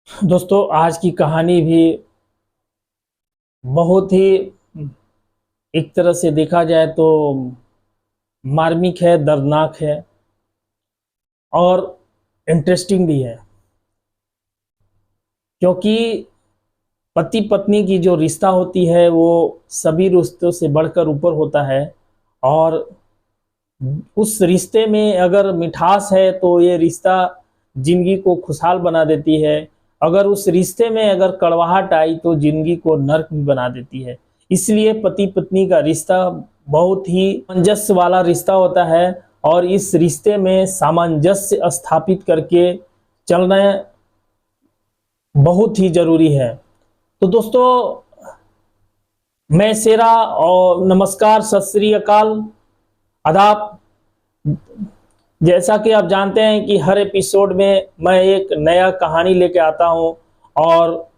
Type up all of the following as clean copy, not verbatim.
दोस्तों, आज की कहानी भी बहुत ही एक तरह से देखा जाए तो मार्मिक है, दर्दनाक है और इंटरेस्टिंग भी है। क्योंकि पति पत्नी की जो रिश्ता होती है वो सभी रिश्तों से बढ़कर ऊपर होता है। और उस रिश्ते में अगर मिठास है तो ये रिश्ता जिंदगी को खुशहाल बना देती है। अगर उस रिश्ते में अगर कड़वाहट आई तो जिंदगी को नर्क भी बना देती है। इसलिए पति पत्नी का रिश्ता बहुत ही सामंजस्य वाला रिश्ता होता है और इस रिश्ते में सामंजस्य स्थापित करके चलना बहुत ही जरूरी है। तो दोस्तों, मैं शेरा और नमस्कार, सत श्री अकाल, आदाब। जैसा कि आप जानते हैं कि हर एपिसोड में मैं एक नया कहानी लेके आता हूं और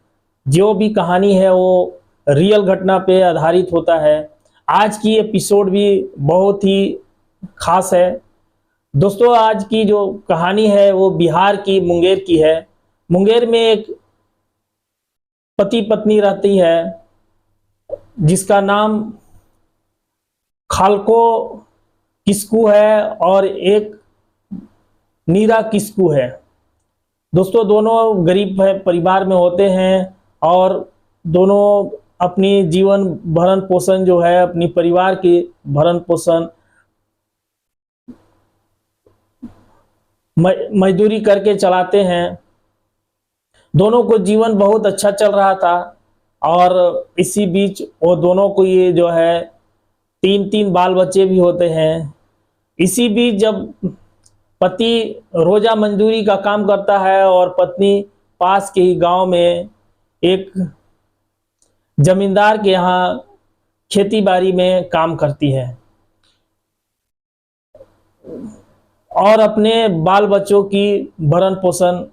जो भी कहानी है वो रियल घटना पे आधारित होता है। आज की एपिसोड भी बहुत ही खास है। दोस्तों, आज की जो कहानी है वो बिहार की मुंगेर की है। मुंगेर में एक पति पत्नी रहती है जिसका नाम खालको किस्कू है और एक नीरा किस्कू है। दोस्तों, दोनों गरीब परिवार में होते हैं और दोनों अपनी जीवन भरण पोषण जो है, अपनी परिवार की भरण पोषण मजदूरी करके चलाते हैं। दोनों को जीवन बहुत अच्छा चल रहा था और इसी बीच वो दोनों को ये जो है तीन तीन बाल बच्चे भी होते हैं। इसी बीच जब पति रोजा मजदूरी का काम करता है और पत्नी पास के ही गांव में एक जमींदार के यहाँ खेती बाड़ी में काम करती है और अपने बाल बच्चों की भरण पोषण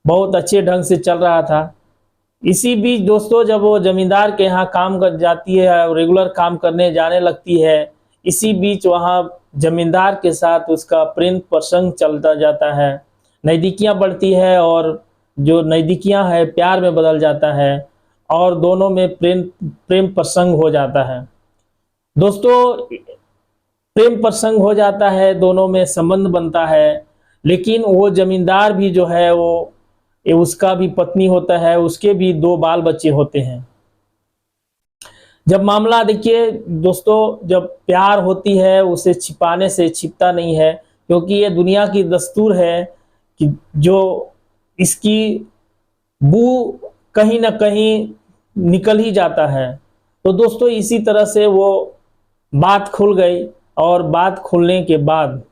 बहुत अच्छे ढंग से चल रहा था। इसी बीच दोस्तों, जब वो जमींदार के यहाँ काम कर जाती है और रेगुलर काम करने जाने लगती है, इसी बीच वहाँ जमींदार के साथ उसका प्रेम प्रसंग चलता जाता है। नज़दीकियाँ बढ़ती है और जो नज़दीकियाँ है प्यार में बदल जाता है और दोनों में प्रेम प्रेम प्रसंग हो जाता है। दोस्तों, प्रेम प्रसंग हो जाता है, दोनों में संबंध बनता है। लेकिन वो जमींदार भी जो है वो उसका भी पत्नी होता है, उसके भी दो बाल बच्चे होते हैं। जब मामला देखिए दोस्तों, जब प्यार होती है उसे छिपाने से छिपता नहीं है, क्योंकि ये दुनिया की दस्तूर है कि जो इसकी बू कहीं ना कहीं निकल ही जाता है। तो दोस्तों, इसी तरह से वो बात खुल गई और बात खुलने के बाद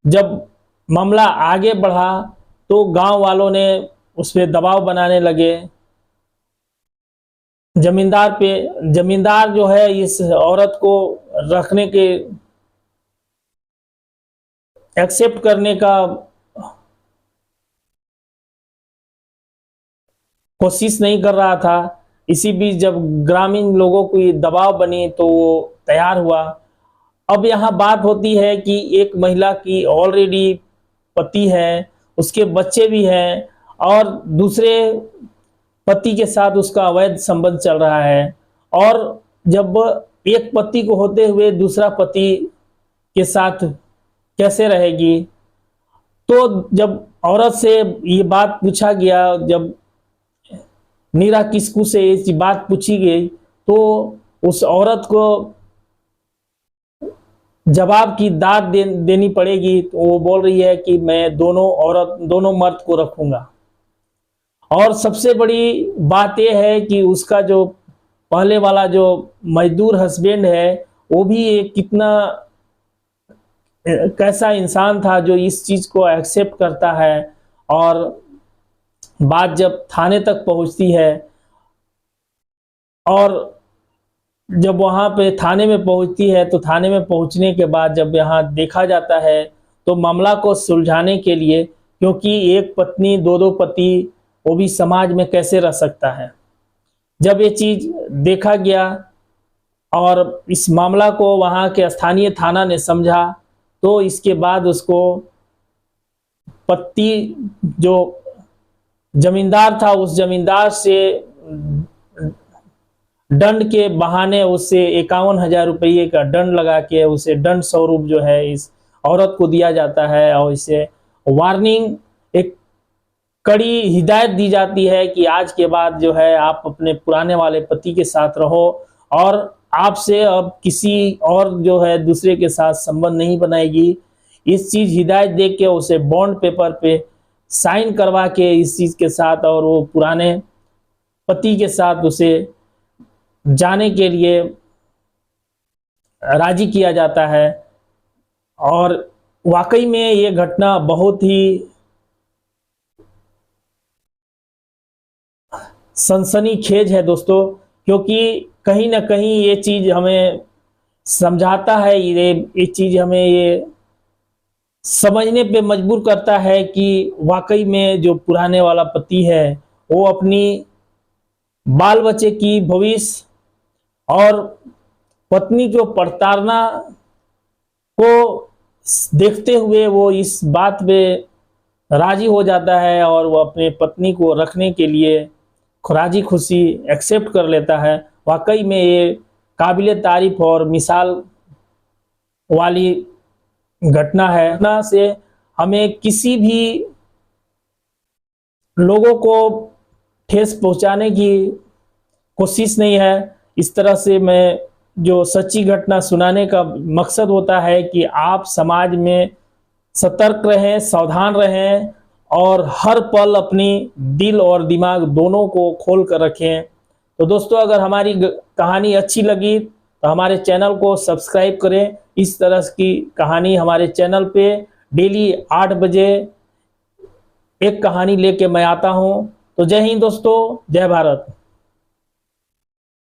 जब मामला आगे बढ़ा तो गांव वालों ने उस पर दबाव बनाने लगे जमींदार पे। जमींदार जो है इस औरत को रखने के एक्सेप्ट करने का कोशिश नहीं कर रहा था। इसी बीच जब ग्रामीण लोगों को ये दबाव बनी तो वो तैयार हुआ। अब यहाँ बात होती है कि एक महिला की ऑलरेडी पति है, उसके बच्चे भी हैं और दूसरे पति के साथ उसका अवैध संबंध चल रहा है। और जब एक पति को होते हुए दूसरा पति के साथ कैसे रहेगी, तो जब औरत से ये बात पूछा गया, जब नीरा किस्कू से ये बात पूछी गई तो उस औरत को जवाब की दाद देनी पड़ेगी। तो वो बोल रही है कि मैं दोनों मर्द को रखूंगा। और सबसे बड़ी बात यह है कि उसका जो पहले वाला जो मजदूर हस्बैंड है वो भी एक कितना कैसा इंसान था जो इस चीज को एक्सेप्ट करता है। और बात जब थाने तक पहुंचती है और जब वहां पे थाने में पहुंचती है तो थाने में पहुंचने के बाद जब यहाँ देखा जाता है तो मामला को सुलझाने के लिए, क्योंकि एक पत्नी दो दो पति वो भी समाज में कैसे रह सकता है, जब ये चीज देखा गया और इस मामला को वहां के स्थानीय थाना ने समझा तो इसके बाद उसको पति जो जमींदार था, उस जमींदार से दंड के बहाने उससे 51,000 रुपये का दंड लगा के उसे दंड स्वरूप जो है इस औरत को दिया जाता है, और इसे वार्निंग, एक कड़ी हिदायत दी जाती है कि आज के बाद जो है आप अपने पुराने वाले पति के साथ रहो, और आपसे अब किसी और जो है दूसरे के साथ संबंध नहीं बनाएगी। इस चीज हिदायत दे के उसे बॉन्ड पेपर पे साइन करवा के इस चीज के साथ और वो पुराने पति के साथ उसे जाने के लिए राजी किया जाता है। और वाकई में ये घटना बहुत ही सनसनीखेज है दोस्तों, क्योंकि कहीं ना कहीं ये चीज हमें समझाता है, ये चीज हमें ये समझने पे मजबूर करता है कि वाकई में जो पुराने वाला पति है वो अपनी बाल बच्चे की भविष्य और पत्नी को प्रताड़ना को देखते हुए वो इस बात पे राजी हो जाता है, और वो अपने पत्नी को रखने के लिए राजी खुशी एक्सेप्ट कर लेता है। वाकई में ये काबिले तारीफ और मिसाल वाली घटना है। घटना से हमें किसी भी लोगों को ठेस पहुंचाने की कोशिश नहीं है। इस तरह से मैं जो सच्ची घटना सुनाने का मकसद होता है कि आप समाज में सतर्क रहें, सावधान रहें, और हर पल अपनी दिल और दिमाग दोनों को खोल कर रखें। तो दोस्तों, अगर हमारी कहानी अच्छी लगी तो हमारे चैनल को सब्सक्राइब करें। इस तरह की कहानी हमारे चैनल पे डेली 8 बजे एक कहानी लेके मैं आता हूं। तो जय हिंद दोस्तों, जय भारत।